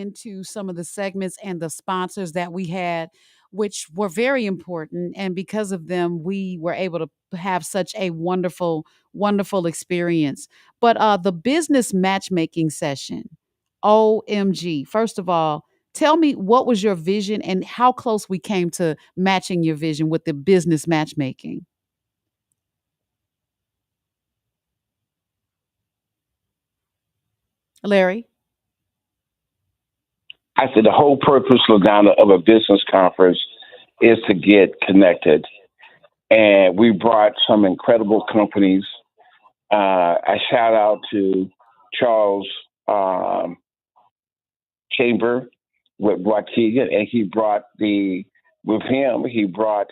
into some of the segments and the sponsors that we had, which were very important. And because of them, we were able to have such a wonderful, wonderful experience. But the business matchmaking session, OMG. First of all, tell me what was your vision and how close we came to matching your vision with the business matchmaking. Larry? I said the whole purpose, Lagana, of a business conference is to get connected. And we brought some incredible companies. I shout out to Charles um, Chamber with Waukegan, and with him, he brought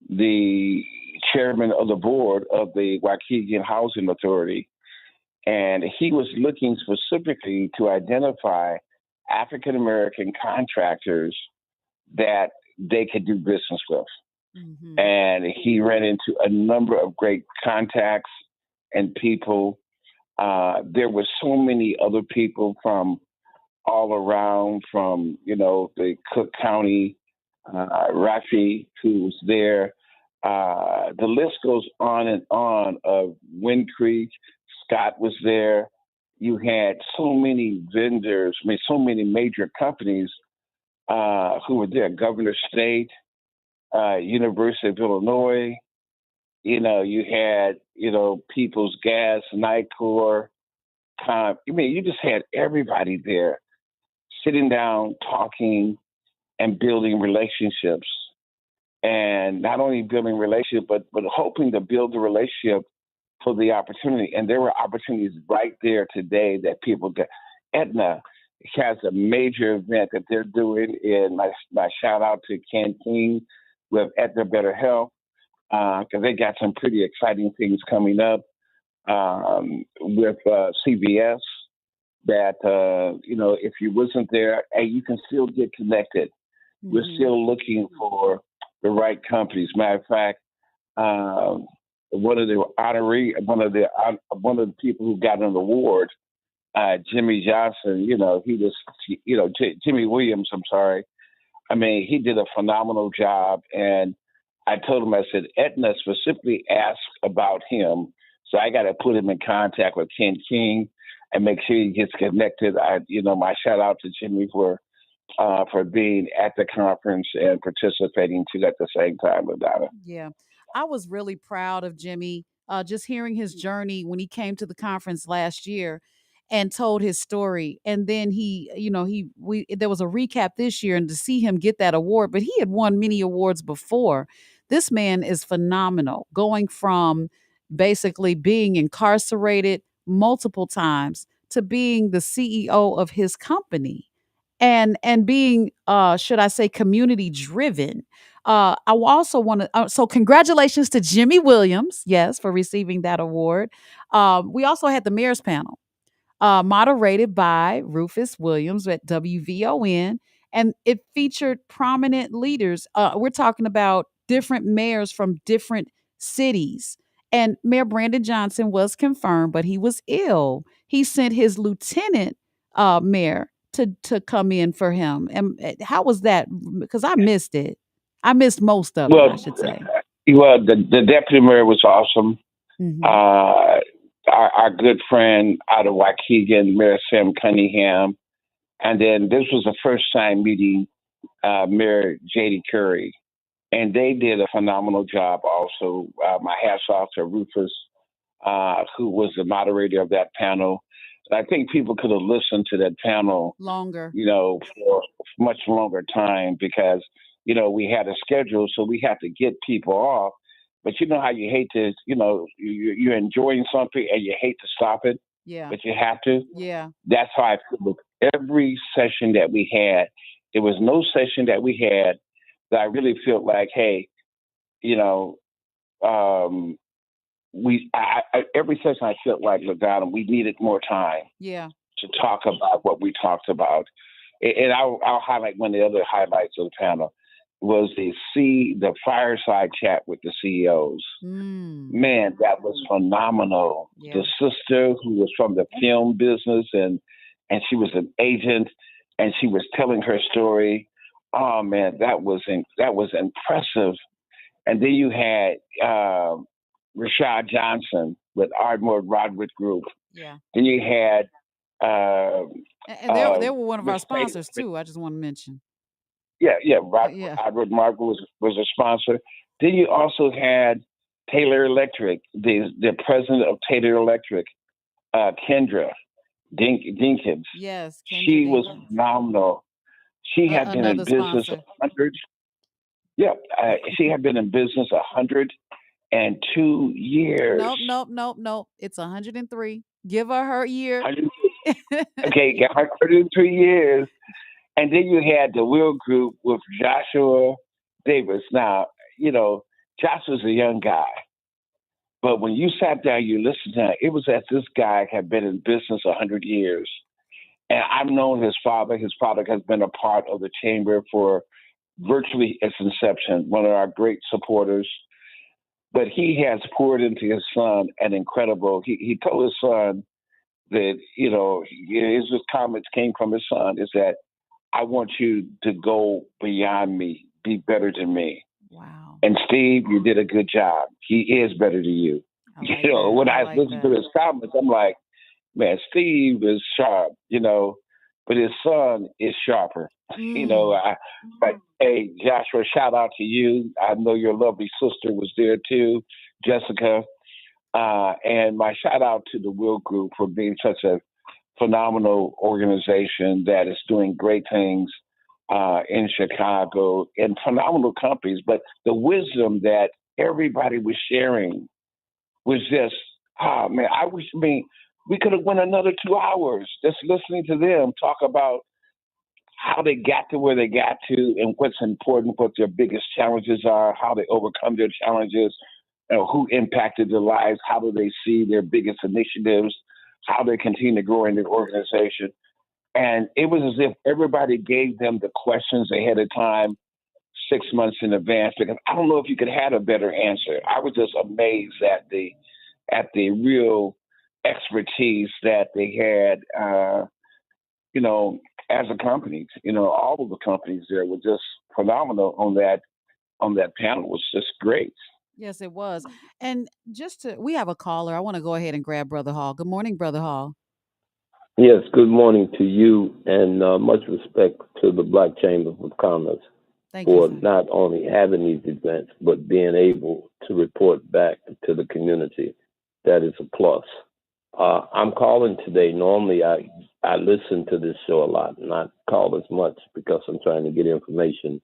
the chairman of the board of the Waukegan Housing Authority. And he was looking specifically to identify African American contractors that they could do business with. Hmm. And he ran into a number of great contacts and people. There were so many other people from all around, from the Cook County, Rafi, who was there. The list goes on and on. Of Wind Creek, Scott was there. You had so many vendors, I mean, so many major companies who were there. Governor State, University of Illinois. You had People's Gas, Nicor. I mean, you just had everybody there sitting down, talking, and building relationships. And not only building relationships, but hoping to build the relationship for the opportunity. And there were opportunities right there today that people get. Aetna has a major event that they're doing. In my shout out to Ken King with Aetna Better Health, because they got some pretty exciting things coming up with CVS. That if you wasn't there, hey, you can still get connected. We're Hmm. still looking for the right companies. Matter of fact, um, one of the people who got an award, Jimmy Johnson. Jimmy Williams. I'm sorry. I mean, he did a phenomenal job, and I told him, I said, Etna specifically asked about him, so I got to put him in contact with Ken King and make sure he gets connected. My shout out to Jimmy for being at the conference and participating too at the same time with Donna. Yeah. I was really proud of Jimmy, just hearing his journey when he came to the conference last year and told his story. And then there was a recap this year, and to see him get that award, but he had won many awards before. This man is phenomenal, going from basically being incarcerated multiple times to being the CEO of his company and being should I say community driven. I also want to so congratulations to Jimmy Williams, yes, for receiving that award. We also had the mayor's panel, moderated by Rufus Williams at WVON, and it featured prominent leaders. We're talking about different mayors from different cities. And Mayor Brandon Johnson was confirmed, but he was ill. He sent his lieutenant mayor to come in for him. And how was that? Because I missed it. I missed most of it, I Well, should say. the deputy mayor was awesome. Hmm. Uh, our good friend out of Waukegan, Mayor Sam Cunningham. And then this was the first time meeting Mayor J.D. Curry. And they did a phenomenal job also. My hats off to Rufus, who was the moderator of that panel. And I think people could have listened to that panel, Longer. for much longer time because, we had a schedule, so we had to get people off. But you know how you hate to, you're enjoying something and you hate to stop it, Yeah. but you have to. Yeah. That's how I feel with every session that we had. There was no session that we had that I really felt like, hey, you know, um, every session I felt like, Lagana, we needed more time Yeah. to talk about what we talked about. And I'll highlight one of the other highlights of the panel was the fireside chat with the CEOs. Mm. Man, that was phenomenal. The Yeah. sister who was from the film business and she was an agent. and she was telling her story. Oh man, that was impressive. And then you had Rashad Johnson with Ardmore Roderick Group. Yeah. Then you had uh, And they were one of our Miss sponsors too. I just want to mention. yeah, yeah, Yeah. Roderick Mark was a sponsor. Then you also had Taylor Electric, the president of Taylor Electric, Kendra Dinkins. Yes, Kendra She was Dinkins. phenomenal. She had been in Another business sponsor. 100. Yeah, she had been in business 102 years. Nope, nope, nope, nope. It's 103. Give her her year. 100, okay, 103 years. And then you had the Will Group with Joshua Davis. Now, you know, Joshua's a young guy, but when you sat down, you listened to him, it was as this guy had been in business 100 years. And I've known his father. His father has been a part of the chamber for virtually its inception, one of our great supporters. But he has poured into his son an incredible. He told his son that his comments came from his son is that I want you to go beyond me, be better than me. Wow. And Steve, you did a good job. He is better than you. I like that. When I I like listen to that. his comments, I'm like, man, Steve is sharp, but his son is sharper. Mm. But hey, Joshua, shout out to you. I know your lovely sister was there too, Jessica. And my shout out to the Will Group for being such a phenomenal organization that is doing great things in Chicago and phenomenal companies. But the wisdom that everybody was sharing was just, man, I mean, we could have went another 2 hours just listening to them talk about how they got to where they got to and what's important, what their biggest challenges are, how they overcome their challenges, who impacted their lives, how do they see their biggest initiatives, how they continue to grow in their organization. And it was as if everybody gave them the questions ahead of time, 6 months in advance, because I don't know if you could have a better answer. I was just amazed at the real expertise that they had, you know, as a company. All of the companies there were just phenomenal on that panel. It was just great. Yes, it was. And we have a caller. I want to go ahead and grab Brother Hall. Good morning, Brother Hall. Yes, good morning to you, and much respect to the Black Chamber of Commerce Thank you, for sir. not only having these events, but being able to report back to the community. That is a plus. I'm calling today. Normally, I listen to this show a lot, and I call as much because I'm trying to get information.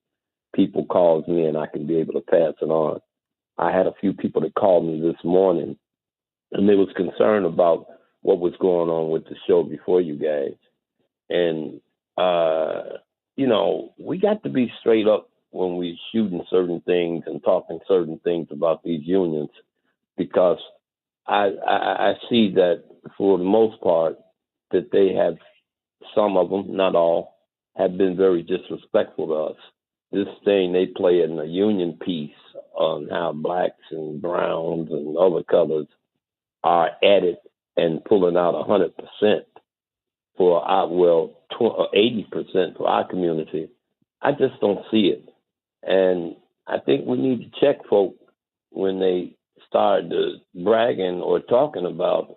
People calls me, and I can be able to pass it on. I had a few people that called me this morning, and they was concerned about what was going on with the show before you guys. And we got to be straight up when we shooting certain things and talking certain things about these unions, because I see that for the most part that they have, some of them, not all, have been very disrespectful to us. This thing they play in the union piece on how blacks and browns and other colors are at it and pulling out 100% for our, 80% for our community. I just don't see it. And I think we need to check folk when they start bragging or talking about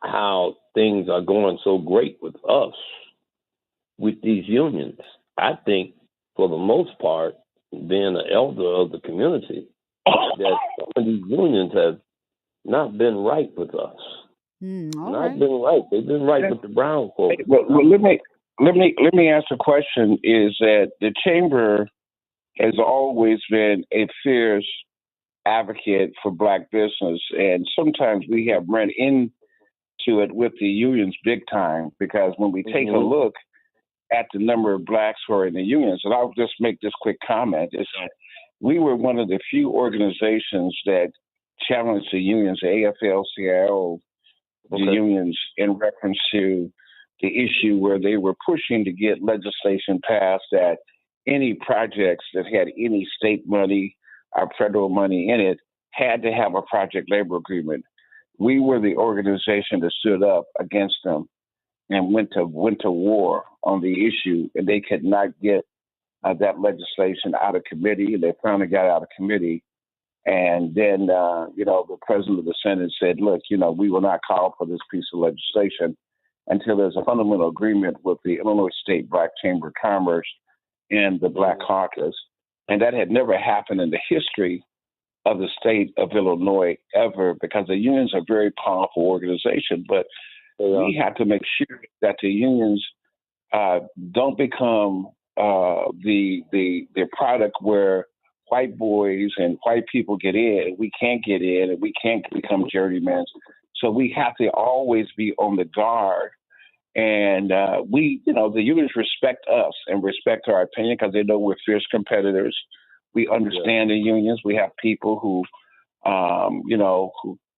how things are going so great with us, with these unions. I think, for the most part, being an elder of the community, that some of these unions have not been right with us. All Not right. been right. They've been right with the brown folks. Well, let me ask a question. Is that the chamber has always been a fierce advocate for black business, and sometimes we have run into it with the unions big time, because when we take a look at the number of blacks who are in the unions, and I'll just make this quick comment, is that we were one of the few organizations that challenged the unions, the AFL-CIO, the unions, in reference to the issue where they were pushing to get legislation passed that any projects that had any state money or federal money in it had to have a project labor agreement. We were the organization that stood up against them. and went to war on the issue, and they could not get that legislation out of committee. They finally got out of committee, and then the president of the Senate said, "Look, we will not call for this piece of legislation until there's a fundamental agreement with the Illinois State Black Chamber of Commerce and the Black Caucus," and that had never happened in the history of the state of Illinois ever, because the unions are a very powerful organization, but we have to make sure that the unions don't become the product where white boys and white people get in, and we can't get in, and we can't become journeymen. So we have to always be on the guard. And the unions respect us and respect our opinion because they know we're fierce competitors. We understand the unions. We have people who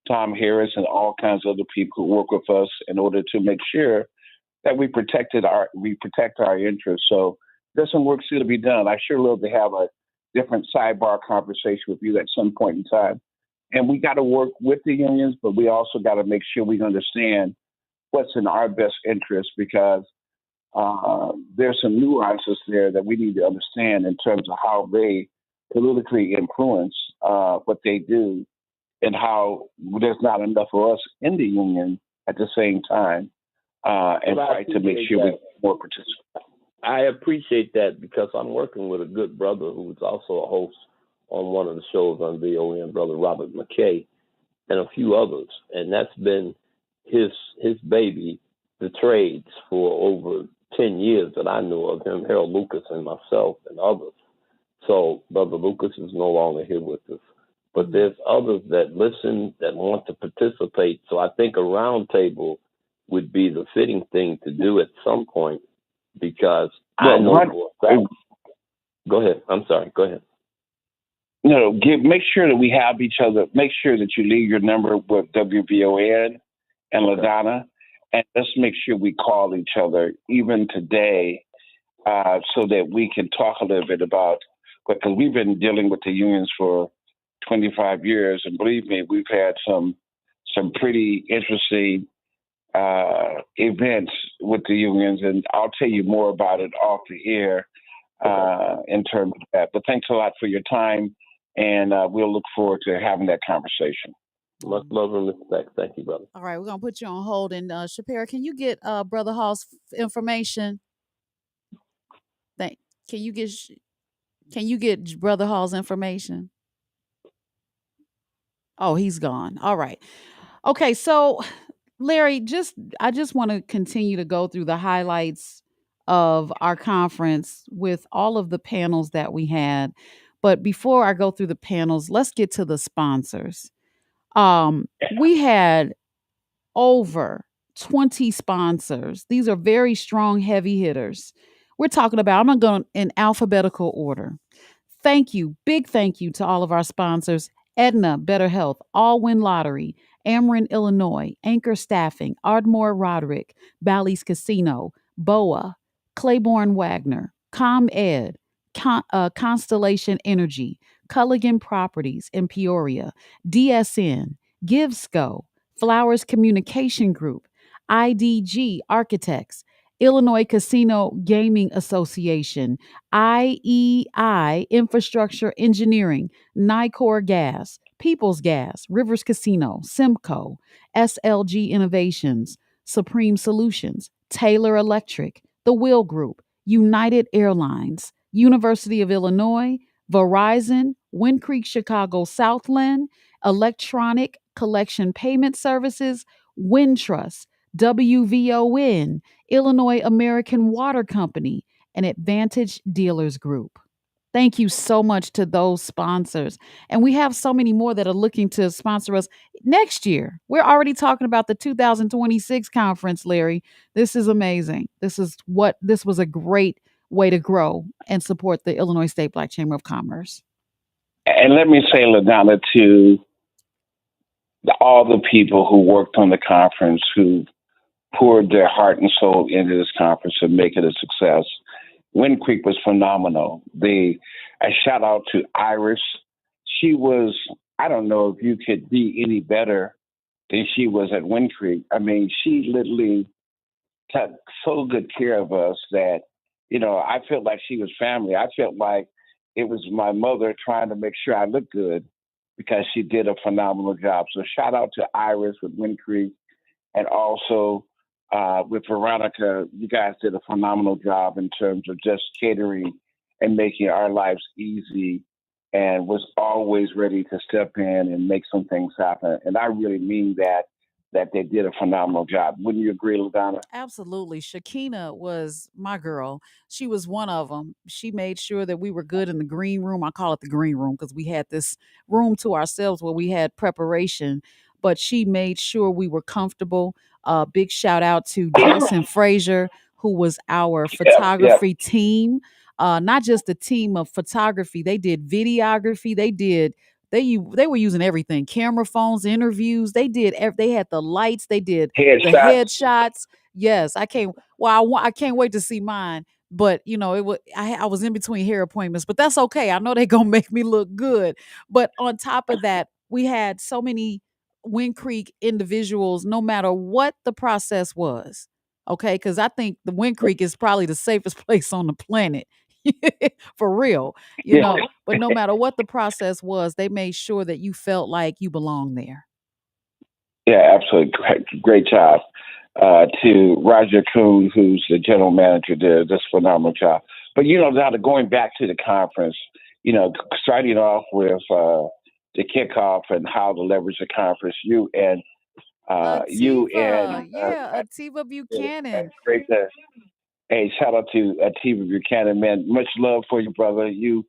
Tom Harris and all kinds of other people who work with us in order to make sure that we protect our interests. So there's some work still to be done. I sure love to have a different sidebar conversation with you at some point in time. And we got to work with the unions, but we also got to make sure we understand what's in our best interest, because there's some nuances there that we need to understand in terms of how they politically influence what they do, and how there's not enough of us in the union at the same time, and fight to make sure we more participate. I appreciate that, because I'm working with a good brother who's also a host on one of the shows on WVON, Brother Robert McKay, and a few others. And that's been his baby, the trades, for over 10 years that I knew of him, Harold Lucas and myself and others. So Brother Lucas is no longer here with us. But there's others that listen, that want to participate. So I think a round table would be the fitting thing to do at some point, because I know. Go ahead. I'm sorry. Go ahead. Make sure that we have each other. Make sure that you leave your number with WVON and LaDonna, and let's make sure we call each other even today, so that we can talk a little bit about, because we've been dealing with the unions for 25 years, and believe me, we've had some pretty interesting events with the unions, and I'll tell you more about it off the air in terms of that. But thanks a lot for your time, and we'll look forward to having that conversation. Much love and respect. Thank you, brother. All right, we're gonna put you on hold, and Shapira, can you get Brother Hall's information? Thank. Can you get Brother Hall's information? Oh, he's gone. All right. Okay, so Larry, I just want to continue to go through the highlights of our conference with all of the panels that we had. But before I go through the panels, let's get to the sponsors. We had over 20 sponsors. These are very strong, heavy hitters. We're talking about, I'm going to go in alphabetical order. Thank you, big thank you to all of our sponsors: Aetna Better Health, All Win Lottery, Ameren, Illinois, Anchor Staffing, Ardmore Roderick, Bally's Casino, BOA, Claiborne Wagner, ComEd, Constellation Energy, Culligan Properties in Peoria, DSN, GiveSco, Flowers Communication Group, IDG Architects, Illinois Casino Gaming Association, IEI Infrastructure Engineering, Nicor Gas, People's Gas, Rivers Casino, Simcoe, SLG Innovations, Supreme Solutions, Taylor Electric, The Will Group, United Airlines, University of Illinois, Verizon, Wind Creek Chicago Southland, Electronic Collection Payment Services, Wintrust, WVON, Illinois American Water Company, and Advantage Dealers Group. Thank you so much to those sponsors. And we have so many more that are looking to sponsor us next year. We're already talking about the 2026 conference, Larry. This is amazing. This was a great way to grow and support the Illinois State Black Chamber of Commerce. And let me say, LaDonna, to all the people who worked on the conference, who poured their heart and soul into this conference and make it a success. Wind Creek was phenomenal. A shout out to Iris. She was, I don't know if you could be any better than she was at Wind Creek. I mean, she literally took so good care of us that, I felt like she was family. I felt like it was my mother trying to make sure I looked good because she did a phenomenal job. So shout out to Iris with Wind Creek and also with Veronica. You guys did a phenomenal job in terms of just catering and making our lives easy and was always ready to step in and make some things happen. And I really mean that they did a phenomenal job. Wouldn't you agree, Ladonna? Absolutely. Shakina was my girl. She was one of them. She made sure that we were good in the green room. I call it the green room because we had this room to ourselves where we had preparation, but she made sure we were comfortable. Big shout out to Jason Frazier, who was our Yeah, yeah. photography team. Not just a team of photography, they did videography, they were using everything, camera phones, interviews, they had the lights, they did the Headshots. headshots. Yes, I can't. Well, I can't wait to see mine. But it was I was in between hair appointments, but that's okay. I know they're gonna make me look good. But on top of that, we had so many Wind Creek individuals, no matter what the process was. Okay, because I think the Wind Creek is probably the safest place on the planet. For real, Yeah, but no matter what the process was, they made sure that you felt like you belong there. yeah, absolutely. Great job. To Roger Kuhn, who's the general manager there, just phenomenal job. But now going back to the conference, starting off with the kickoff and how to leverage the conference. You and Ativa, yeah, Ativa that's Buchanan. great. Hey, shout out to T.V. Buchanan, man. Much love for you, brother. You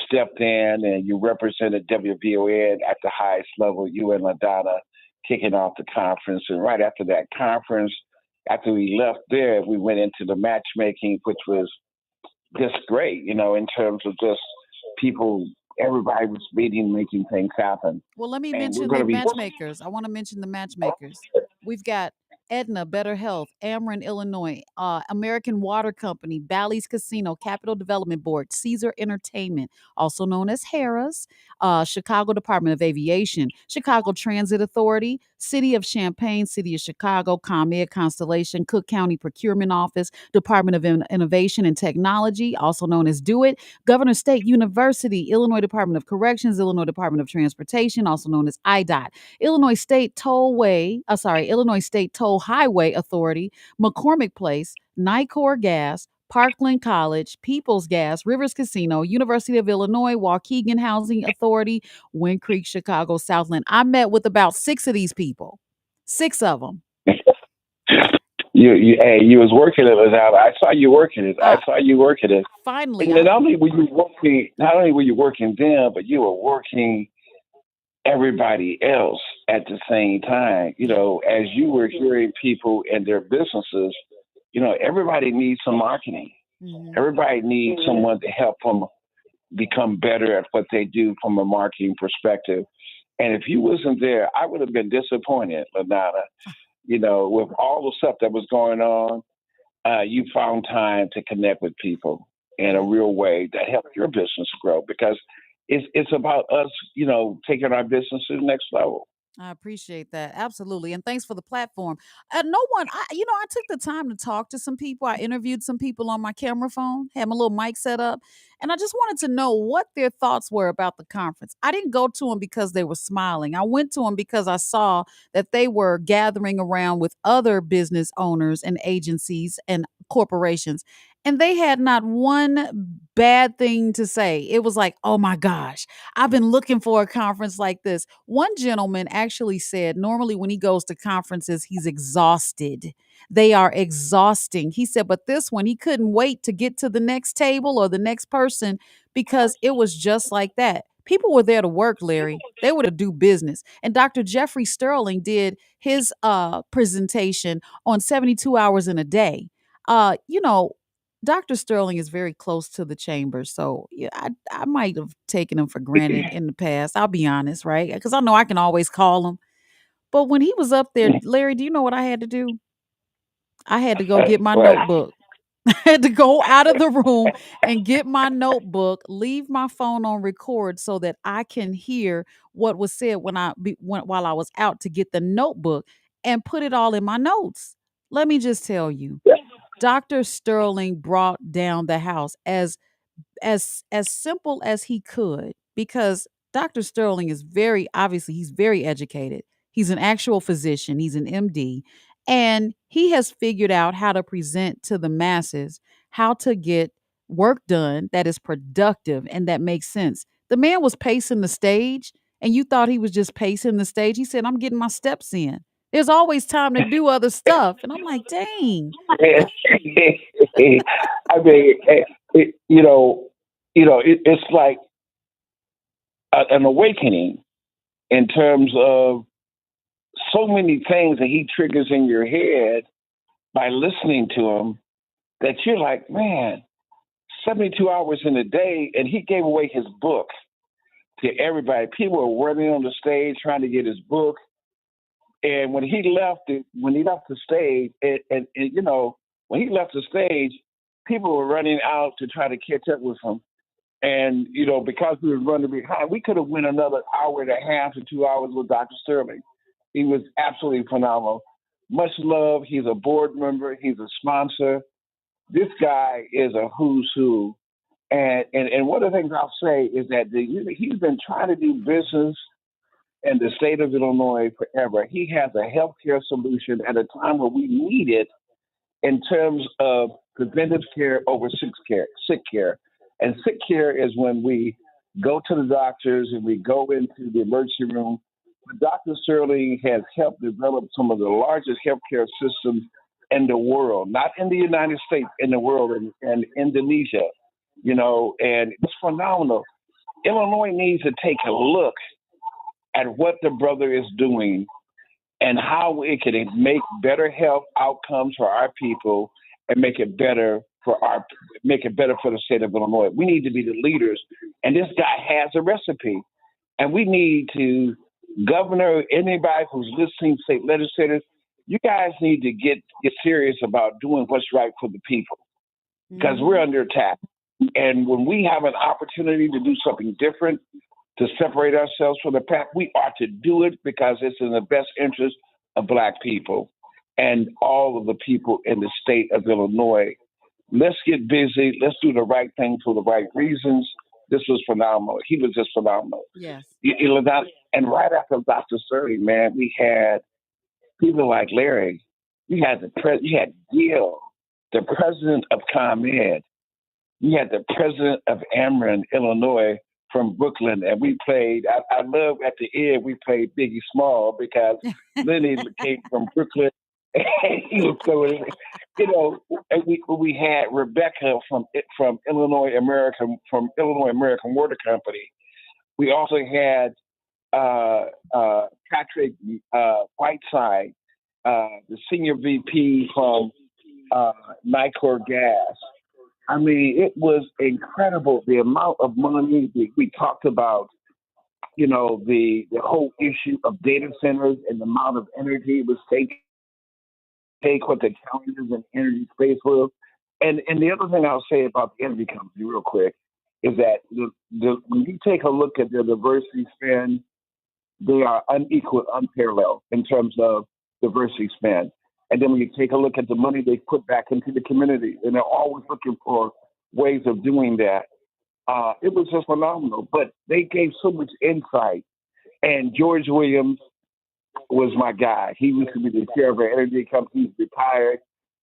stepped in and you represented WVON at the highest level. You and LaDonna kicking off the conference, and right after that conference, after we left there, we went into the matchmaking, which was just great. In terms of just people, everybody was meeting, making things happen, Well, let me and we're mention going the to be. matchmakers. I want to mention the matchmakers. We've got Edna Better Health, Ameren, Illinois, American Water Company, Bally's Casino, Capital Development Board, Caesar Entertainment, also known as Harrah's, Chicago Department of Aviation, Chicago Transit Authority, City of Champaign, City of Chicago, ComEd Constellation, Cook County Procurement Office, Department of Innovation and Technology, also known as Do It, Governor State University, Illinois Department of Corrections, Illinois Department of Transportation, also known as IDOT, Illinois State Toll Highway Authority, McCormick Place, Nicor Gas, Parkland College, People's Gas, Rivers Casino, University of Illinois, Waukegan Housing Authority, Wind Creek, Chicago, Southland. I met with about six of these people, six of them. You was working it, Ladonna. I saw you working it. I Uh, saw you working it. finally, And I then not only were you working them, but you were working everybody else at the same time. yeah. As you were hearing people and their businesses, everybody needs some marketing. Hmm. Everybody needs someone to help them become better at what they do from a marketing perspective. And if you wasn't there, I would have been disappointed, Lanana. With all the stuff that was going on, you found time to connect with people in a Yeah. real way that helped your business grow because it's about us, taking our business to the next level. I appreciate that. Absolutely. And thanks for the platform. No one, I took the time to talk to some people. I interviewed some people on my camera phone, had my little mic set up, and I just wanted to know what their thoughts were about the conference. I didn't go to them because they were smiling. I went to them because I saw that they were gathering around with other business owners and agencies and corporations. And they had not one bad thing to say. It was like, oh my gosh, I've been looking for a conference like this. One gentleman actually said normally when he goes to conferences, he's exhausted. They are exhausting. He said, but this one, he couldn't wait to get to the next table or the next person because it was just like that. People were there to work, Larry. They were to do business. And Dr. Jeffrey Sterling did his presentation on 72 hours in a day. Uh, you know, Dr. Sterling is very close to the chamber, so yeah, I might have taken him for granted in the past. I'll be honest, right? Because I know I can always call him. But when he was up there, Larry, do you know what I had to do? I had to go get my But notebook. I had to go out of the room and get my notebook, leave my phone on record so that I can hear what was said while I was out to get the notebook and put it all in my notes. Let me just tell you, Yeah. Dr. Sterling brought down the house as simple as he could, because Dr. Sterling is very obviously he's very educated. He's an actual physician, he's an MD, and he has figured out how to present to the masses how to get work done that is productive and that makes sense. The man was pacing the stage, and you thought he was just pacing the stage. He said, "I'm getting my steps in. There's always time to do other stuff." And I'm like, "Dang." I mean, it's like an awakening in terms of so many things that he triggers in your head by listening to him that you're like, man, 72 hours in a day, and he gave away his book to everybody. People were running on the stage trying to get his book. And when he left the stage, when he left the stage, people were running out to try to catch up with him. And because we were running behind, we could have went another hour and a half to 2 hours with Dr. Sterling. He was absolutely phenomenal. Much love. He's a board member. He's a sponsor. This guy is a who's who. And one of the things I'll say is that he's been trying to do business in the state of Illinois forever. He has a healthcare solution at a time where we need it in terms of preventive care over sick care. Sick care, and sick care is when we go to the doctors and we go into the emergency room. But Dr. Sterling has helped develop some of the largest healthcare systems in the world, not in the United States, in the world, and Indonesia. And it's phenomenal. Illinois needs to take a look at what the brother is doing and how it can make better health outcomes for our people and make it better for the state of Illinois. We need to be the leaders, and this guy has a recipe, and we need to governor anybody who's listening, state legislators. You guys need to get serious about doing what's right for the people because we're Mhm. under attack. And when we have an opportunity to do something different, to separate ourselves from the pack, we ought to do it because it's in the best interest of Black people and all of the people in the state of Illinois. Let's get busy. Let's do the right thing for the right reasons. This was phenomenal. He was just phenomenal. Yes. And right after Dr. Surrey, man, we had people like Larry. You had Gil, the president of ComEd. We had the president of Ameren, Illinois, from Brooklyn, and we played. I love at the end we played Biggie Small because Lenny came from Brooklyn, and he was so And we had Rebecca from Illinois American Water Company. We also had Patrick Whiteside, the senior VP from Nicor Gas. I mean, it was incredible the amount of money we talked about. The whole issue of data centers and the amount of energy it was take what the challenges in energy space was. And the other thing I'll say about the energy company, real quick, is that when you take a look at their diversity spend, they are unequal, unparalleled in terms of diversity spend. And then when you take a look at the money they put back into the community, and they're always looking for ways of doing that. It was just phenomenal. But they gave so much insight. And George Williams was my guy. He used to be the chair of our energy company. He's retired,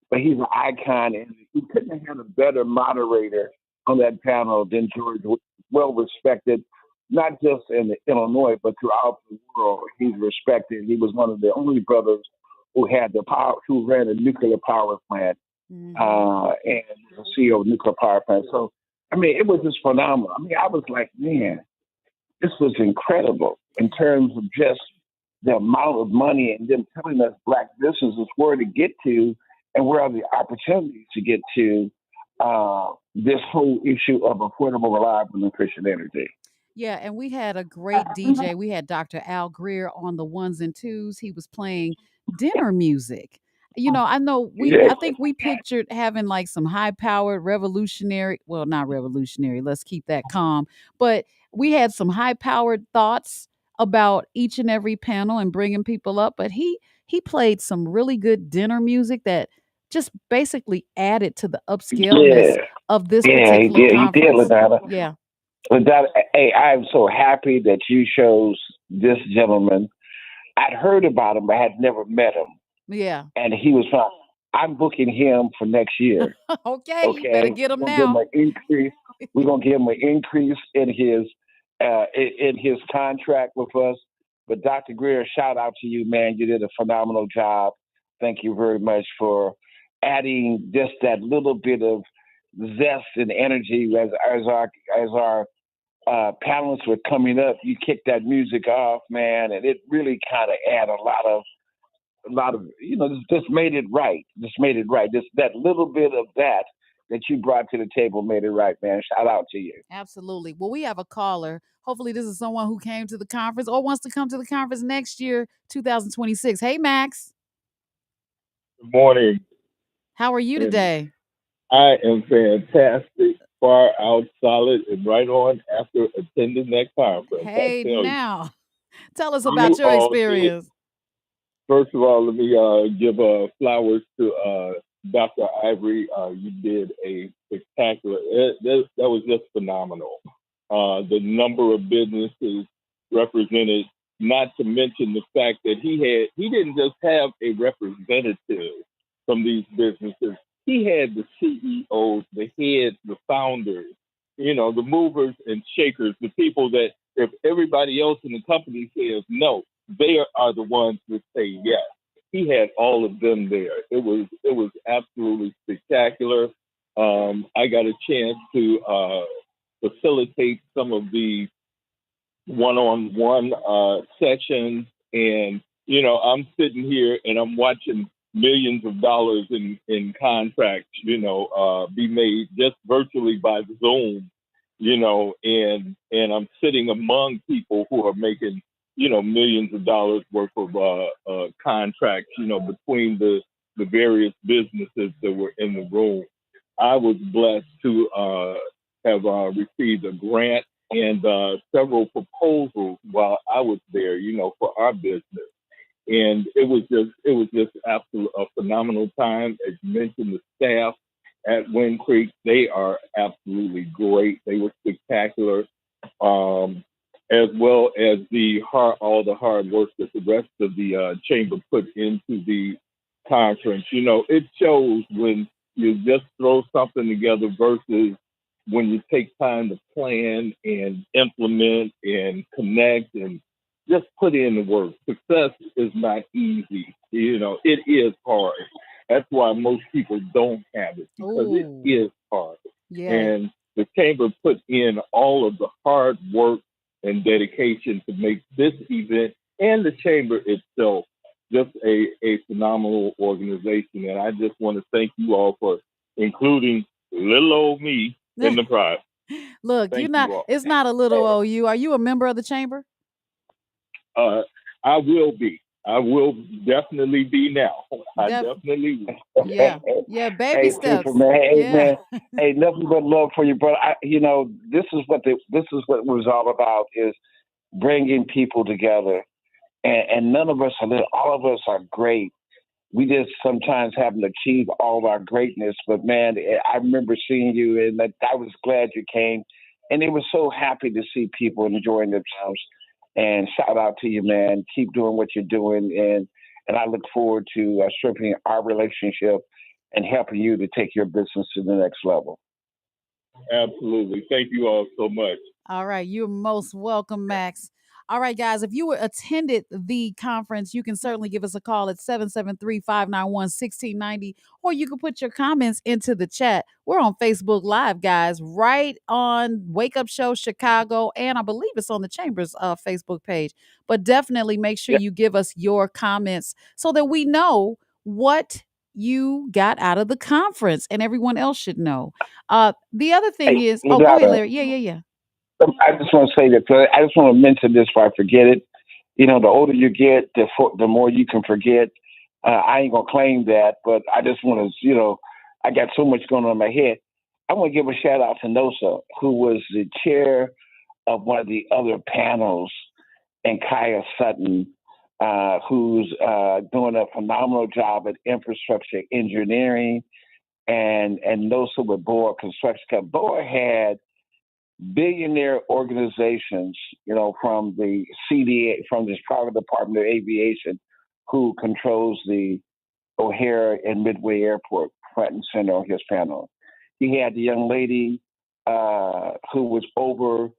but he's an icon. And we couldn't have had a better moderator on that panel than George. Well respected, not just in Illinois, but throughout the world. He's respected. He was one of the only brothers who had the power, who ran a nuclear power plant, Mhm. and the CEO of a nuclear power plant. So, I mean, it was just phenomenal. I mean, I was like, man, this was incredible in terms of just the amount of money and them telling us black businesses where to get to and where are the opportunities to get to this whole issue of affordable, reliable, and efficient energy. Yeah, and we had a great DJ. We had Dr. Al Greer on the ones and twos. He was playing dinner music. I know Yeah. I think we pictured having like some high powered revolutionary, well, not revolutionary, let's keep that calm, but we had some high powered thoughts about each and every panel and bringing people up. But he played some really good dinner music that just basically added to the upscaleness Yeah, of this yeah, he particular did. He did, conference. Ladonna. Yeah. Ladonna, hey, I'm so happy that you chose this gentleman. I'd heard about him, but had never met him, Yeah. and he was fine. I'm booking him for next year. Okay, you better Okay, get him we're gonna give him now. an increase. We're gonna give him an increase in his contract with us. But Dr. Greer, shout out to you, man. You did a phenomenal job. Thank you very much for adding just that little bit of zest and energy as our panelists were coming up. You kicked that music off, man, and it really kind of added a lot of just made it right. Just made it right. Just that little bit of that you brought to the table made it right, man. Shout out to you. Absolutely. Well, we have a caller. Hopefully, this is someone who came to the conference or wants to come to the conference next year, 2026. Hey, Max, Good morning, how are you and today? I am fantastic, far out solid, and right on after attending that conference. I Hey, tell you, now, tell us you about your all did. experience. First of all, let me give flowers to Dr. Ivory. You did a spectacular. That was just phenomenal. The number of businesses represented, not to mention the fact that he didn't just have a representative from these businesses. He had the CEOs, the heads, the founders, the movers and shakers, the people that if everybody else in the company says no, they are the ones that say yes. He had all of them there. It was absolutely spectacular. I got a chance to facilitate some of the one-on-one sessions, and I'm sitting here and I'm watching millions of dollars in contracts, be made just virtually by Zoom, and I'm sitting among people who are making millions of dollars worth of contracts, between the various businesses that were in the room. I was blessed to have received a grant and several proposals while I was there, for our business. And it was just absolute a phenomenal time. As you mentioned, the staff at Wind Creek, they are absolutely great. They were spectacular, as well as all the hard work that the rest of the chamber put into the conference. It shows when you just throw something together versus when you take time to plan and implement and connect and just put in the work. Success is not easy. It is hard. That's why most people don't have it because it Oh, is hard. yeah. And the chamber put in all of the hard work and dedication to make this event and the chamber itself just a phenomenal organization. And I just want to thank you all for including little old me in the prize. Look, Thank you all. it's not a little OU. Are you a member of the chamber? Uh, I will be. I will definitely be now. I Def definitely will. Yeah. Yeah, baby Hey, super steps. man. Hey, Yeah. man. Hey, nothing but love for you, brother. This is what it was all about is bringing people together, and none of us are little. All of us are great. We just sometimes haven't achieved all of our greatness. But man, I remember seeing you, and I was glad you came, and it was so happy to see people enjoying themselves. And shout out to you, man. Keep doing what you're doing, and I look forward to strengthening our relationship and helping you to take your business to the next level. Absolutely. Thank you all so much. All right, you're most welcome, Max. All right, guys, if you were attended the conference, you can certainly give us a call at 773-591-1690, or you can put your comments into the chat. We're on Facebook Live, guys, right on Wake Up Show Chicago, and I believe it's on the Chamber's Facebook page. But definitely make sure Yeah. you give us your comments so that we know what you got out of the conference, and everyone else should know. The other thing Hey, is, oh, go ahead, Ladonna, Larry. Yeah, yeah, yeah. I just want to say that I just want to mention this before I forget it. The older you get, the more you can forget. I ain't gonna claim that, but I just want to, I got so much going on in my head. I want to give a shout out to Nosa, who was the chair of one of the other panels, and Kaya Sutton, who's doing a phenomenal job at infrastructure engineering and also with Boer Construction Company. Boer had billionaire organizations, from the CDA, from the Chicago Department of Aviation, who controls the O'Hare and Midway Airport front and center on his panel. He had the young lady who was over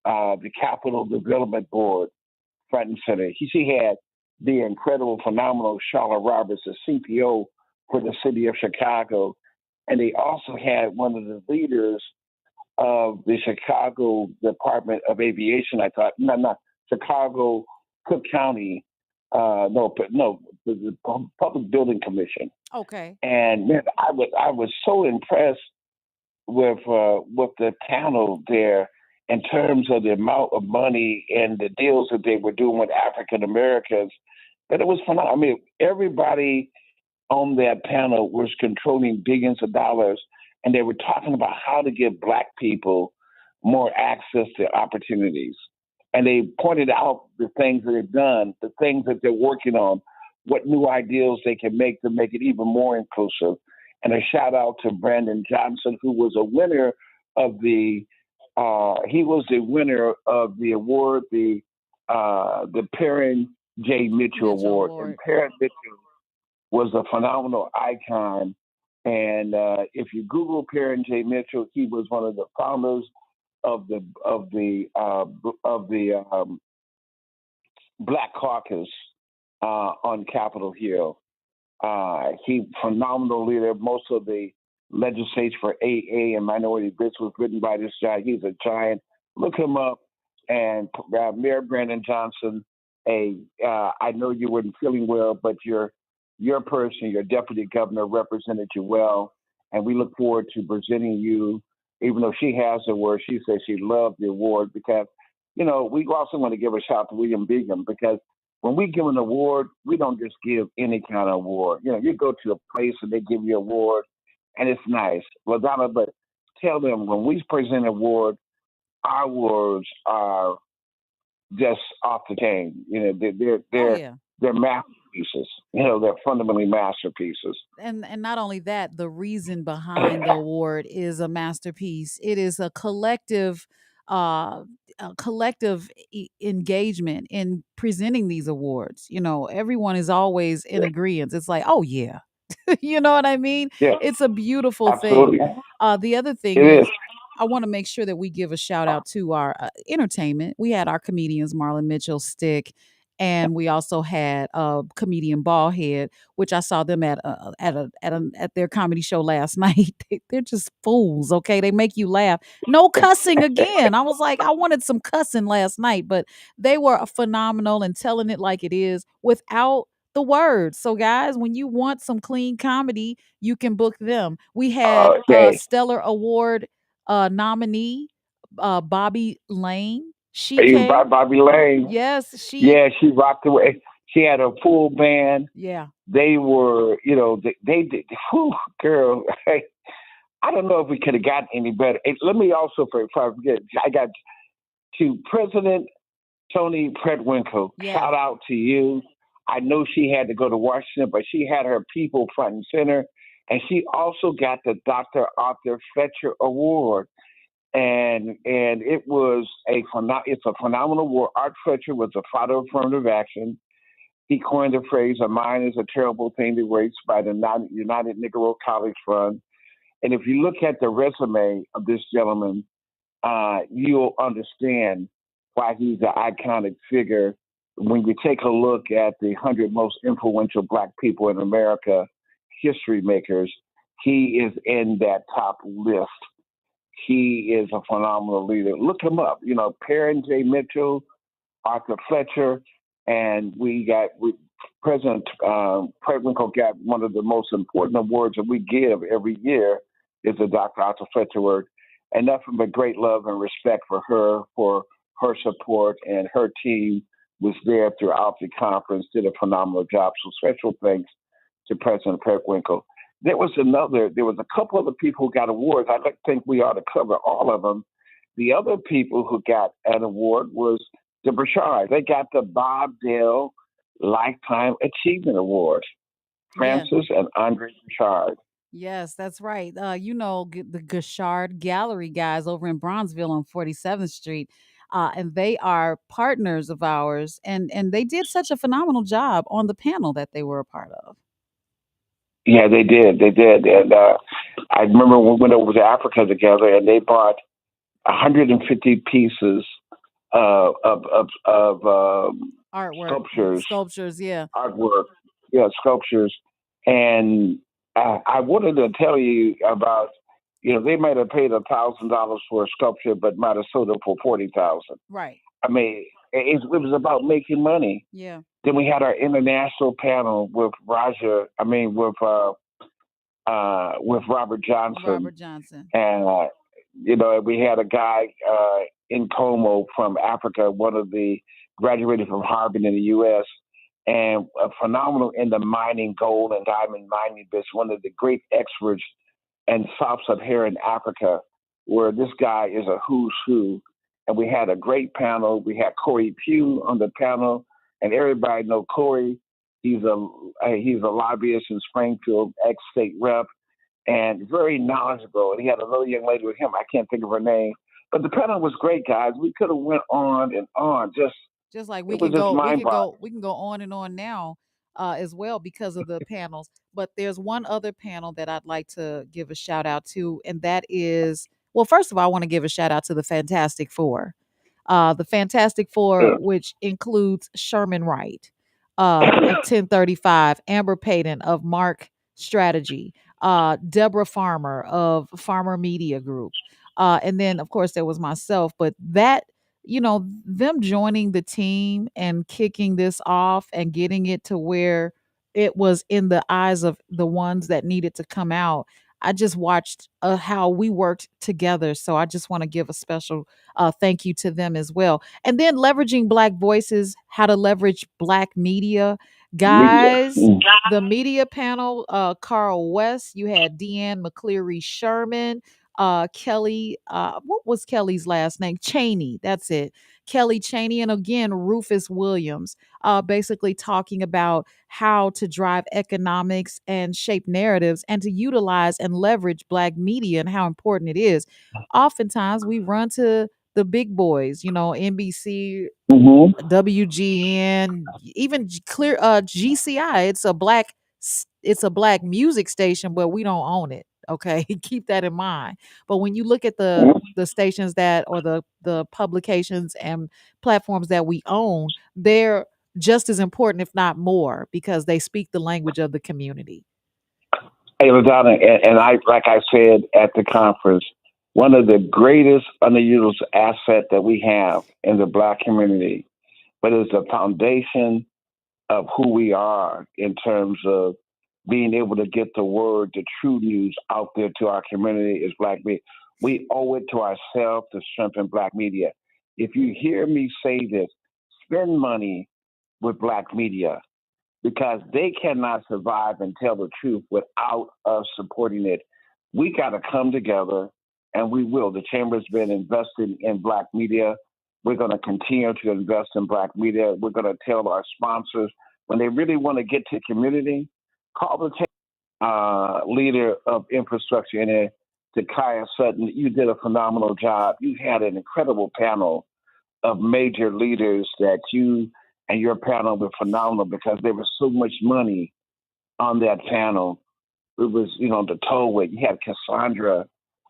the Capital Development Board front and center. She had the incredible, phenomenal Charlotte Roberts, the CPO for the city of Chicago. And they also had one of the leaders of the Chicago Department of Aviation. I thought, no, Chicago, Cook County, the Public Building Commission. Okay. And man, I was so impressed with the panel there in terms of the amount of money and the deals that they were doing with African Americans. That it was phenomenal. I mean, everybody on that panel was controlling billions of dollars, and they were talking about how to give Black people more access to opportunities. And they pointed out the things that they've done, the things that they're working on, what new ideas they can make to make it even more inclusive. And a shout out to Brandon Johnson, who was a winner of he was the winner of the award, the Perrin J. Mitchell Award. And Perrin Mitchell was a phenomenal icon. And if you Google Perrin J. Mitchell, he was one of the founders of the Black Caucus on Capitol Hill. He phenomenal leader. Most of the legislation for AA and minority groups was written by this guy. He's a giant. Look him up. And Mayor Brandon Johnson. I know you weren't feeling well, but your person, your deputy governor, represented you well, and we look forward to presenting you. Even though she has the award, she says she loved the award because, we also want to give a shout out to William Bingham, because when we give an award, we don't just give any kind of award. You go to a place and they give you an award, and it's nice. Well, Donna, but tell them when we present an award, our awards are just off the chain. They're masterpieces. They're fundamentally masterpieces. And not only that, the reason behind the award is a masterpiece. It is a collective engagement in presenting these awards. Everyone is always in agreement. It's like, oh yeah. You know what I mean? Yeah, It's a beautiful absolutely. thing. The other thing It is. is, I want to make sure that we give a shout out to our entertainment. We had our comedians, Marlon Mitchell, Stick, and we also had comedian Ballhead, which I saw them at their comedy show last night. They're just fools, okay? They make you laugh. No cussing again. I was like, I wanted some cussing last night, but they were phenomenal and telling it like it is without the words. So, guys, when you want some clean comedy, you can book them. We had Okay. Stellar Award nominee Bobby Lane. She Hey, came. Bobby Lane. Yes, she. Yeah, she rocked away. She had a full band. Yeah. They were, they did. Whew, girl, I don't know if we could have gotten any better. Hey, let me also, before I forget, I got to President Tony Predwinkle. Yeah. Shout out to you. I know she had to go to Washington, but she had her people front and center, and she also got the Dr. Arthur Fletcher Award. And it was it's a phenomenal award. Art Fletcher was a father of affirmative action. He coined the phrase, "A mind is a terrible thing to waste," by the United Negro College Fund. And if you look at the resume of this gentleman, you'll understand why he's an iconic figure. When you take a look at the 100 most influential Black people in America, history makers, he is in that top list. He is a phenomenal leader. Look him up. Perrin J. Mitchell, Arthur Fletcher, and President Predwinkle got one of the most important awards that we give every year is the Dr. Arthur Fletcher Award. And nothing but great love and respect for her support, and her team was there throughout the conference, did a phenomenal job. So special thanks to President Predwinkle. There was a couple other people who got awards. I don't think we ought to cover all of them. The other people who got an award was the Brashard. They got the Bob Dale Lifetime Achievement Award, Yeah. Francis and Andre Bouchard. Yes, that's right. The Gashard Gallery guys over in Bronzeville on 47th Street. And they are partners of ours, and they did such a phenomenal job on the panel that they were a part of. Yeah, they did. They did. And I remember we went over to Africa together, and they bought 150 pieces of Artwork, sculptures, sculptures, yeah. artwork, yeah, sculptures. And I wanted to tell you about, they might have paid $1,000 for a sculpture, but might have sold it for 40,000. Right. I mean, it was about making money. Yeah. Then we had our international panel with with Robert Johnson, Robert Johnson. and we had a guy in Como from Africa, one of the graduated from Harvard in the U.S. and a phenomenal in the mining, gold and diamond mining business, one of the great experts and sub-Saharan Africa, where this guy is a who's who. And we had a great panel. We had Corey Pugh on the panel, and everybody know Corey. He's a lobbyist in Springfield, ex-state rep, and very knowledgeable. And he had another young lady with him. I can't think of her name, but the panel was great, guys. We could have went on and on. Just like It was just mind boggling. we can go on and on now as well because of the panels. But there's one other panel that I'd like to give a shout out to, and that is, well, first of all, I want to give a shout out to the Fantastic Four. The Fantastic Four, which includes Sherman Wright of 1035, Amber Payton of Mark Strategy, Deborah Farmer of Farmer Media Group, and then of course there was myself. But that, them joining the team and kicking this off and getting it to where it was in the eyes of the ones that needed to come out. I just watched how we worked together. So I just want to give a special thank you to them as well. And then leveraging Black voices, how to leverage Black media. Media. Guys, the media panel, Carl West, you had Deanne McCleary Sherman, Kelly, what was Kelly's last name? Cheney, that's it. Kelly Cheney, and again, Rufus Williams, basically talking about how to drive economics and shape narratives and to utilize and leverage Black media and how important it is. Oftentimes, we run to the big boys, NBC, Mm-hmm. WGN, even clear GCI. It's a black music station, but we don't own it. Okay, keep that in mind. But when you look at the stations that, or the publications and platforms that we own, they're just as important, if not more, because they speak the language of the community. Hey, LaDonna, and I, like I said at the conference, one of the greatest underutilized asset that we have in the Black community, but it's the foundation of who we are in terms of being able to get the word, the true news out there to our community is Black media. We owe it to ourselves to strengthen Black media. If you hear me say this, spend money with Black media because they cannot survive and tell the truth without us supporting it. We got to come together, and we will. The Chamber's been investing in Black media. We're going to continue to invest in Black media. We're going to tell our sponsors when they really want to get to community, call the leader of infrastructure in it, to Kaya Sutton. You did a phenomenal job. You had an incredible panel of major leaders that you and your panel were phenomenal because there was so much money on that panel. It was, the tollway. You had Cassandra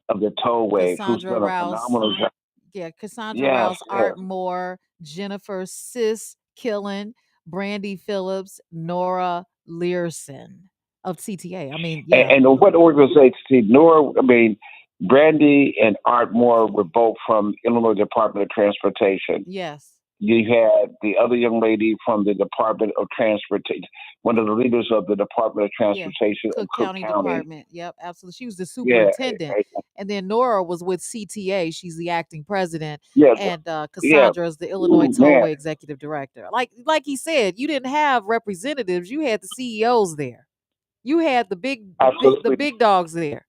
of the tollway who's Cassandra done a Rouse. phenomenal job. Yeah, Cassandra Yes, Rouse, yes. Art Moore, Jennifer Sis Killen, Brandy Phillips, Nora Learson of CTA. I mean, yeah. And what organization? Brandy and Art Moore were both from Illinois Department of Transportation. Yes. You had the other young lady from the Department of Transportation, one of the leaders of the Department of Transportation Cook of Cook County County. Department. Yep, absolutely. She was the Yeah, superintendent. And then Nora was with CTA. She's the acting president. yeah, And yeah. Cassandra is the Illinois Ooh, man. Tollway executive director. Like he said, you didn't have representatives. You had the CEOs there. You had the big dogs there.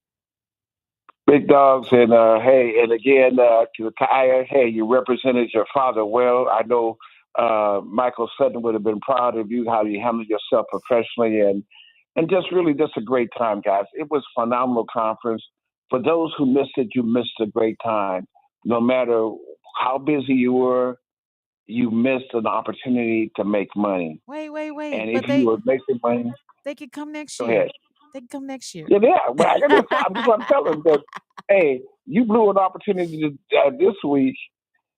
Big dogs, and hey, and again, to Kaya, hey, you represented your father well. I know Michael Sutton would have been proud of you, how you handled yourself professionally, and just a great time, guys. It was a phenomenal conference. For those who missed it, you missed a great time. No matter how busy you were, you missed an opportunity to make money. Wait. And if But you were making money, they could come next go year. ahead. They can come next year. Yeah. Well, I'm just want to tell them that, hey, you blew an opportunity this week,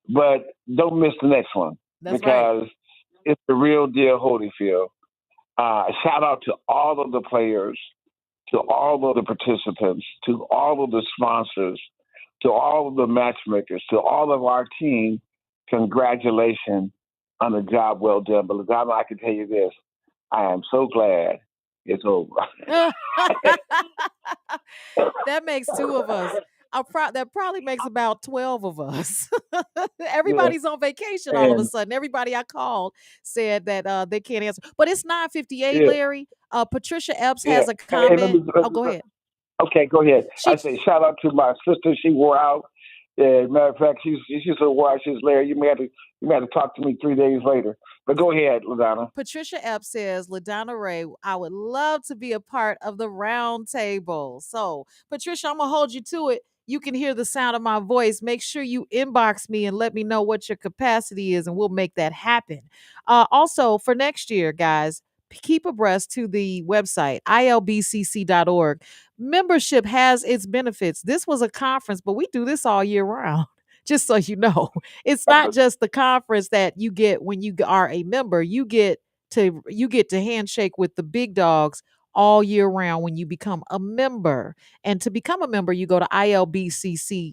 but don't miss the next one That's right. because it's the real deal, Holyfield. Shout out to all of the players, to all of the participants, to all of the sponsors, to all of the matchmakers, to all of our team. Congratulations on a job well done. But Ladonna, I can tell you this: I am so glad it's over. That makes two of us. That probably makes about 12 of us. Yeah, Everybody's on vacation all of a and sudden. Everybody I called said that they can't answer. But it's 9:58, yeah, Larry. Patricia Epps yeah. has a Hey, let comment. me, let Oh, me, go ahead. okay, go ahead. She I say shout out to my sister. She wore out. Matter of fact, she's so wore out. She's Larry. You may have to talk to me 3 days later. But go ahead, Ladonna. Patricia Epps says, LaDonna Ray, I would love to be a part of the round table. So, Patricia, I'm going to hold you to it. You can hear the sound of my voice. Make sure you inbox me and let me know what your capacity is, and we'll make that happen. Also, for next year, guys, keep abreast to the website, ilbcc.org. Membership has its benefits. This was a conference, but we do this all year round. Just so you know, it's not just the conference that you get when you are a member. You get to handshake with the big dogs all year round when you become a member. And to become a member, you go to ilbcc.org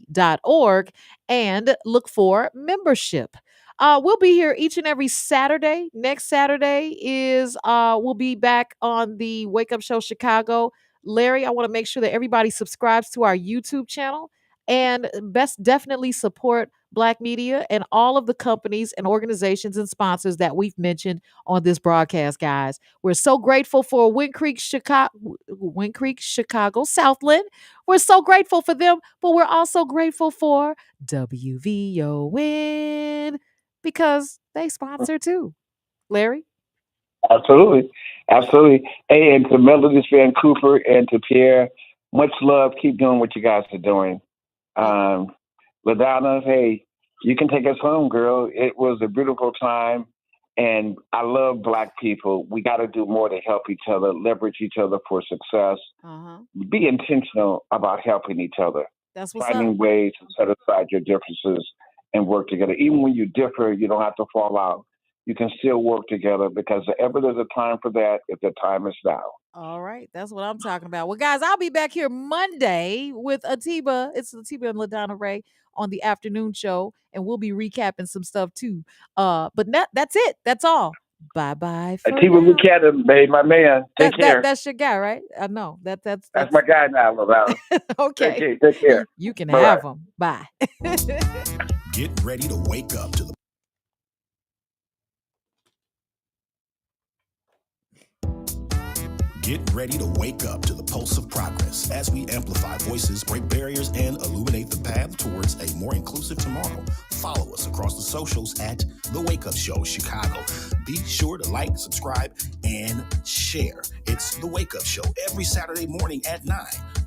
and look for membership. We'll be here each and every Saturday. Next Saturday is we'll be back on the Wake Up Show Chicago. Larry, I want to make sure that everybody subscribes to our YouTube channel and best definitely support Black media and all of the companies and organizations and sponsors that we've mentioned on this broadcast, guys. We're so grateful for Wind Creek, Chicago, Southland. We're so grateful for them, but we're also grateful for WVON because they sponsor too. Larry? Absolutely, absolutely. Hey, and to Melody Van Cooper and to Pierre, much love. Keep doing what you guys are doing. Um, Ladonna, hey, you can take us home, girl. It was a beautiful time, and I love Black people. We got to do more to help each other, leverage each other for success. Uh-huh. Be intentional about helping each other, That's what's up. finding ways to set aside your differences and work together. Even when you differ, you don't have to fall out. You can still work together because if ever there's a time for that, if the time is now. All right, that's what I'm talking about. Well, guys, I'll be back here Monday with Atiba. It's Atiba and LaDonna Ray on the afternoon show, and we'll be recapping some stuff too. But that's it. That's all. Bye bye for Atiba now. Buchanan, babe, my man. Take care. That's your guy, right? I know That's my guy now, Lavelle. okay. Take care. You can Bye-bye. have him. Bye. Get ready to wake up to the Get ready to wake up to the pulse of progress as we amplify voices, break barriers, and illuminate the path towards a more inclusive tomorrow. Follow us across the socials at The Wake Up Show Chicago. Be sure to like, subscribe, and share. It's The Wake Up Show every Saturday morning at 9,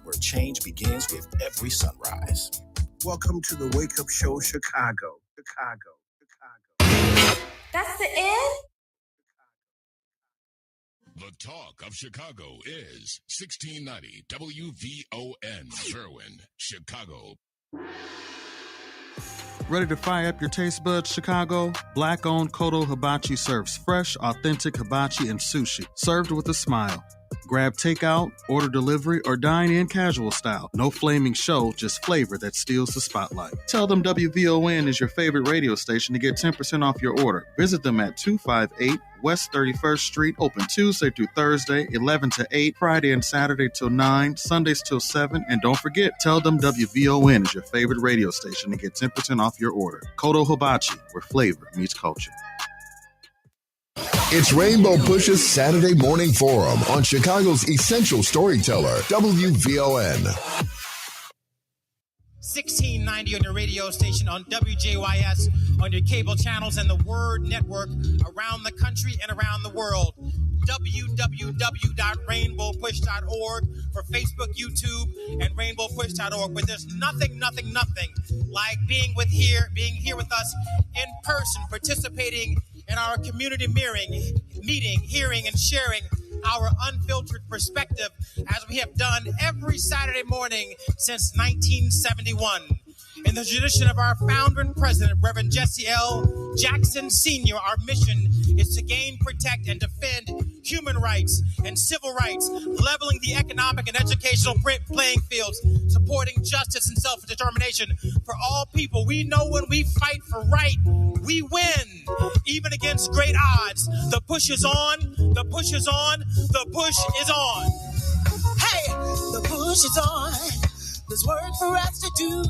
where change begins with every sunrise. Welcome to The Wake Up Show Chicago. That's the end? The talk of Chicago is 1690 WVON, Berwyn, Chicago. Ready to fire up your taste buds, Chicago? Black-owned Kodo Hibachi serves fresh, authentic hibachi and sushi, served with a smile. Grab takeout, order delivery, or dine in casual style. No flaming show, just flavor that steals the spotlight. Tell them WVON is your favorite radio station to get 10% off your order. Visit them at 258 West 31st Street, open Tuesday through Thursday, 11 to 8, Friday and Saturday till 9, Sundays till 7, and don't forget, tell them WVON is your favorite radio station to get 10% off your order. Kodo Hibachi, where flavor meets culture. It's Rainbow Push's Saturday Morning Forum on Chicago's essential storyteller, WVON. 1690 on your radio station, on WJYS, on your cable channels, and the Word Network around the country and around the world. www.rainbowpush.org for Facebook, YouTube, and rainbowpush.org. But there's nothing like being here with us in person, participating in our community meeting, hearing, and sharing our unfiltered perspective, as we have done every Saturday morning since 1971. In the tradition of our founder and president, Reverend Jesse L. Jackson Sr., our mission is to gain, protect, and defend human rights and civil rights, leveling the economic and educational playing fields, supporting justice and self-determination for all people. We know when we fight for right, we win, even against great odds. The push is on, the push is on, the push is on. Hey, the push is on. There's work for us to do.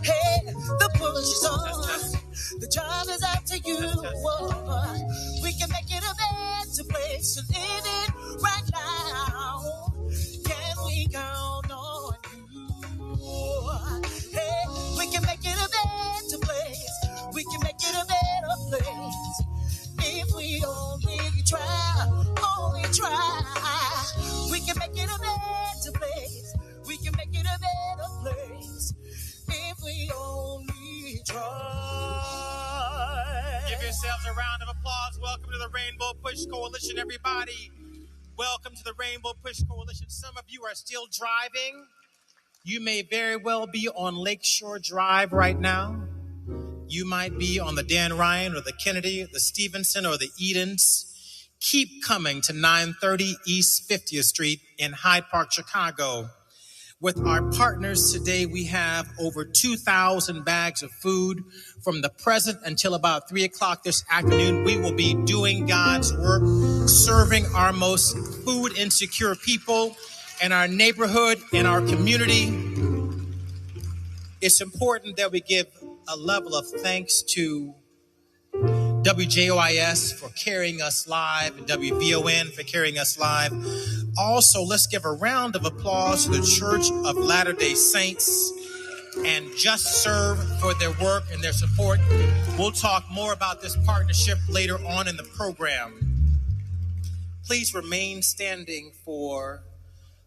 Hey, the push is on. The job is up to you. Whoa. We can make it a better place to live in right now. Can we count on you? Hey, we can make it a better place. We can make it a better place. If we only try, we can make it a better place. We can make it a better place if we only try. Give yourselves a round of applause. Welcome to the Rainbow Push Coalition, everybody. Welcome to the Rainbow Push Coalition. Some of you are still driving. You may very well be on Lakeshore Drive right now. You might be on the Dan Ryan or the Kennedy, the Stevenson or the Edens. Keep coming to 930 East 50th Street in Hyde Park, Chicago. With our partners today, we have over 2,000 bags of food. From the present until about 3 o'clock this afternoon, we will be doing God's work, serving our most food insecure people in our neighborhood, in our community. It's important that we give a level of thanks to WJOIS for carrying us live, and WVON for carrying us live. Also, let's give a round of applause to the Church of Latter-day Saints and Just Serve for their work and their support. We'll talk more about this partnership later on in the program. Please remain standing for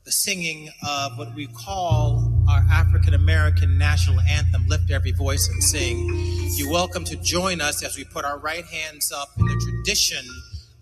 the singing of what we call our African American national anthem, Lift Every Voice and Sing. You're welcome to join us as we put our right hands up in the tradition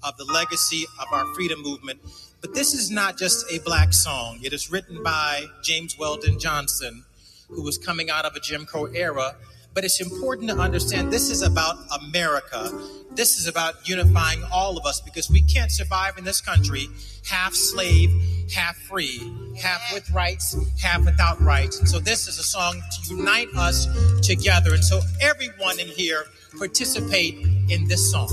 of the legacy of our freedom movement. But this is not just a black song. It is written by James Weldon Johnson, who was coming out of a Jim Crow era. But it's important to understand this is about America. This is about unifying all of us, because we can't survive in this country half slave, half free, half with rights, half without rights. And so this is a song to unite us together. And so everyone in here participate in this song.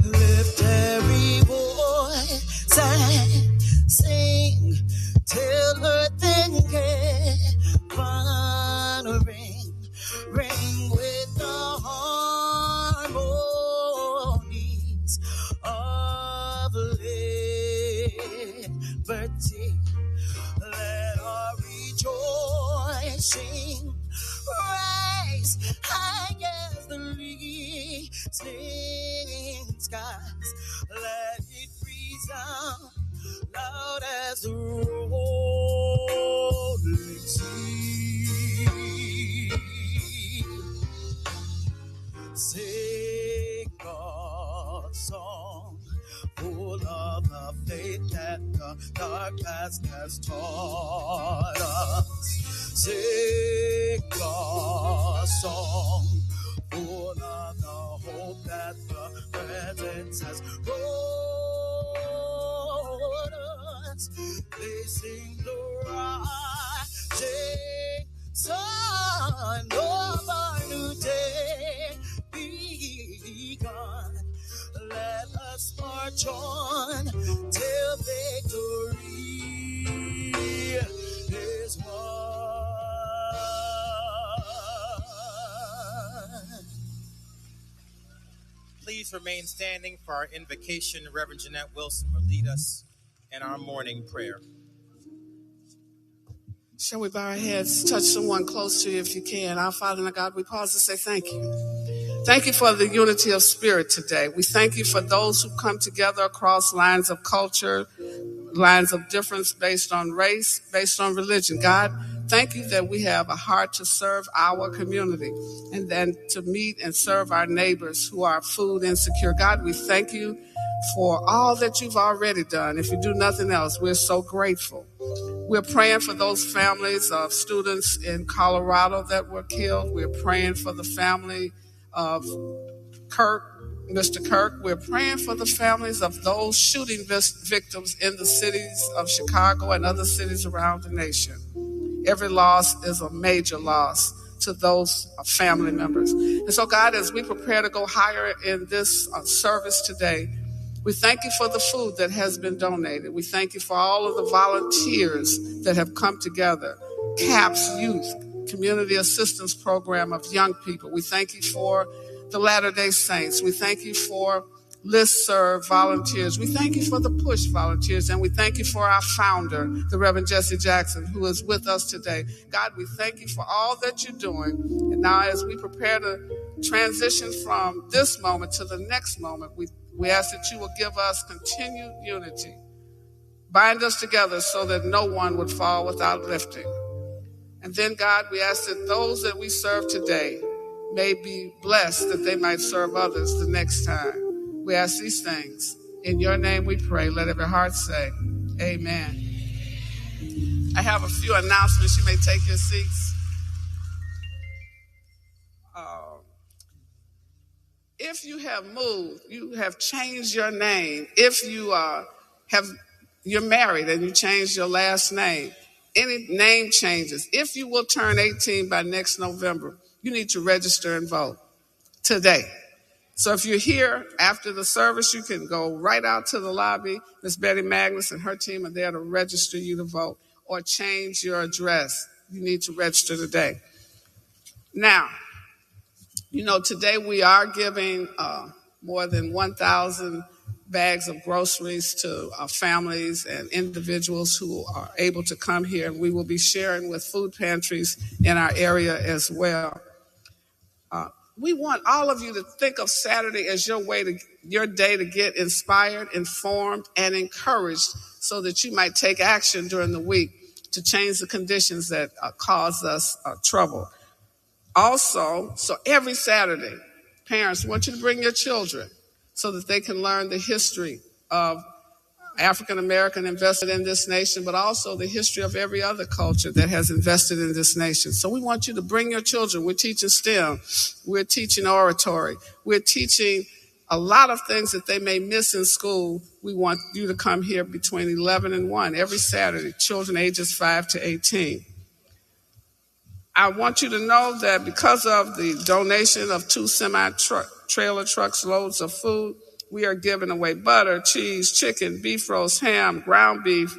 Lift every voice and sing till earth and heaven ring with the harmonies of liberty. Let our rejoicing rise high as the listening skies. Let it resound loud as the rolling sea. Sing a song full of the faith that the dark past has taught us. Sing a song full of the hope that the presence has brought us. They sing the rising sun of our new day begun. Let us march on till victory is won. Please please remain standing for our invocation? Reverend Jeanette Wilson will lead us in our morning prayer. Shall we bow our heads, touch someone close to you if you can? Our Father and our God, we pause to say thank you. Thank you for the unity of spirit today. We thank you for those who come together across lines of culture, lines of difference based on race, based on religion. God, thank you that we have a heart to serve our community and then to meet and serve our neighbors who are food insecure. God, we thank you for all that you've already done. If you do nothing else, we're so grateful. We're praying for those families of students in Colorado that were killed. We're praying for the family of Mr. Kirk. We're praying for the families of those shooting victims in the cities of Chicago and other cities around the nation. Every loss is a major loss to those family members. And so, God, as we prepare to go higher in this service today, we thank you for the food that has been donated. We thank you for all of the volunteers that have come together. CAPS Youth, Community Assistance Program of young people. We thank you for the Latter-day Saints. We thank you for listserv volunteers. We thank you for the push volunteers. And we thank you for our founder, the Reverend Jesse Jackson, who is with us today. God, we thank you for all that you're doing. And now as we prepare to transition from this moment to the next moment, we ask that you will give us continued unity. Bind us together so that no one would fall without lifting. And then, God, we ask that those that we serve today may be blessed, that they might serve others the next time. We ask these things. In your name we pray. Let every heart say, amen. I have a few announcements. You may take your seats. If you have moved, you have changed your name. If you you're married and you changed your last name, any name changes. If you will turn 18 by next November, you need to register and vote today. So if you're here after the service, you can go right out to the lobby. Miss Betty Magnus and her team are there to register you to vote or change your address. You need to register today. Now, you know, today we are giving more than 1,000 bags of groceries to families and individuals who are able to come here. And we will be sharing with food pantries in our area as well. We want all of you to think of Saturday as your day to get inspired, informed, and encouraged so that you might take action during the week to change the conditions that cause us trouble. Also, so every Saturday, parents want you to bring your children so that they can learn the history of African American invested in this nation, but also the history of every other culture that has invested in this nation. So we want you to bring your children. We're teaching STEM. We're teaching oratory. We're teaching a lot of things that they may miss in school. We want you to come here between 11 and 1 every Saturday, children ages 5 to 18. I want you to know that because of the donation of 2 semi-trailer trucks loads of food, we are giving away butter, cheese, chicken, beef roast, ham, ground beef,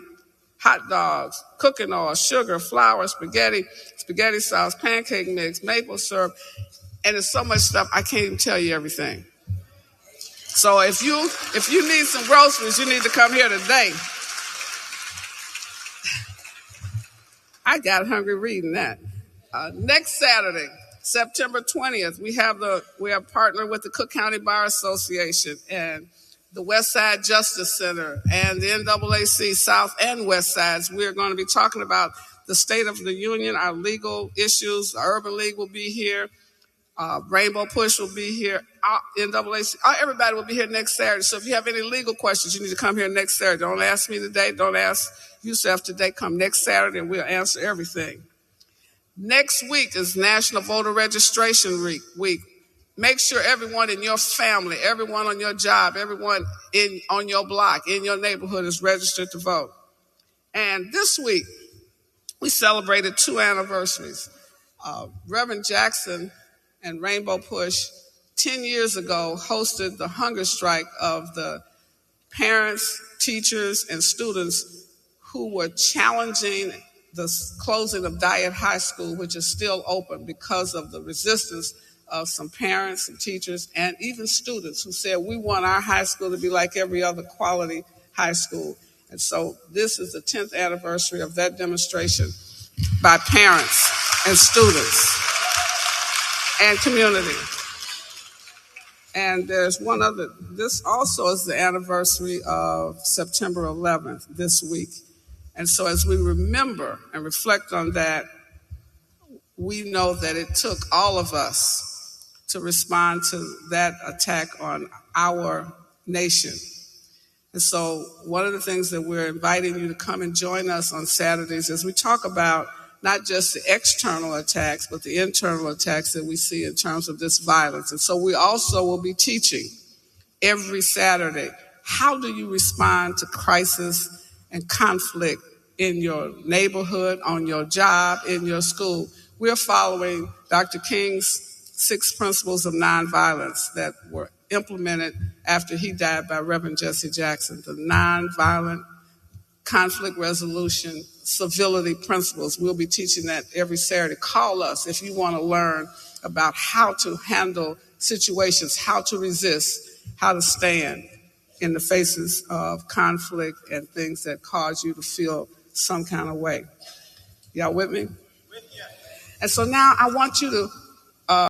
hot dogs, cooking oil, sugar, flour, spaghetti sauce, pancake mix, maple syrup, and there's so much stuff I can't even tell you everything. So if you need some groceries, you need to come here today. I got hungry reading that. Next Saturday, September 20th, we are partnered with the Cook County Bar Association and the West Side Justice Center and the NAAC South and West Sides. We're going to be talking about the State of the Union, our legal issues. The Urban League will be here. Rainbow Push will be here. NAAC, everybody will be here next Saturday. So if you have any legal questions, you need to come here next Saturday. Don't ask me today. Don't ask yourself today. Come next Saturday and we'll answer everything. Next week is National Voter Registration Week. Make sure everyone in your family, everyone on your job, everyone on your block, in your neighborhood is registered to vote. And this week, we celebrated 2 anniversaries. Reverend Jackson and Rainbow Push 10 years ago hosted the hunger strike of the parents, teachers, and students who were challenging the closing of Dyett High School, which is still open because of the resistance of some parents and teachers and even students who said, we want our high school to be like every other quality high school. And so this is the 10th anniversary of that demonstration by parents and students and community. And there's one other, this also is the anniversary of September 11th, this week. And so as we remember and reflect on that, we know that it took all of us to respond to that attack on our nation. And so one of the things that we're inviting you to come and join us on Saturdays as we talk about not just the external attacks, but the internal attacks that we see in terms of this violence. And so we also will be teaching every Saturday, how do you respond to crisis and conflict in your neighborhood, on your job, in your school? We're following Dr. King's 6 principles of nonviolence that were implemented after he died by Reverend Jesse Jackson, the nonviolent conflict resolution, civility principles. We'll be teaching that every Saturday. Call us if you want to learn about how to handle situations, how to resist, how to stand in the faces of conflict and things that cause you to feel some kind of way. Y'all with me? And so now I want you to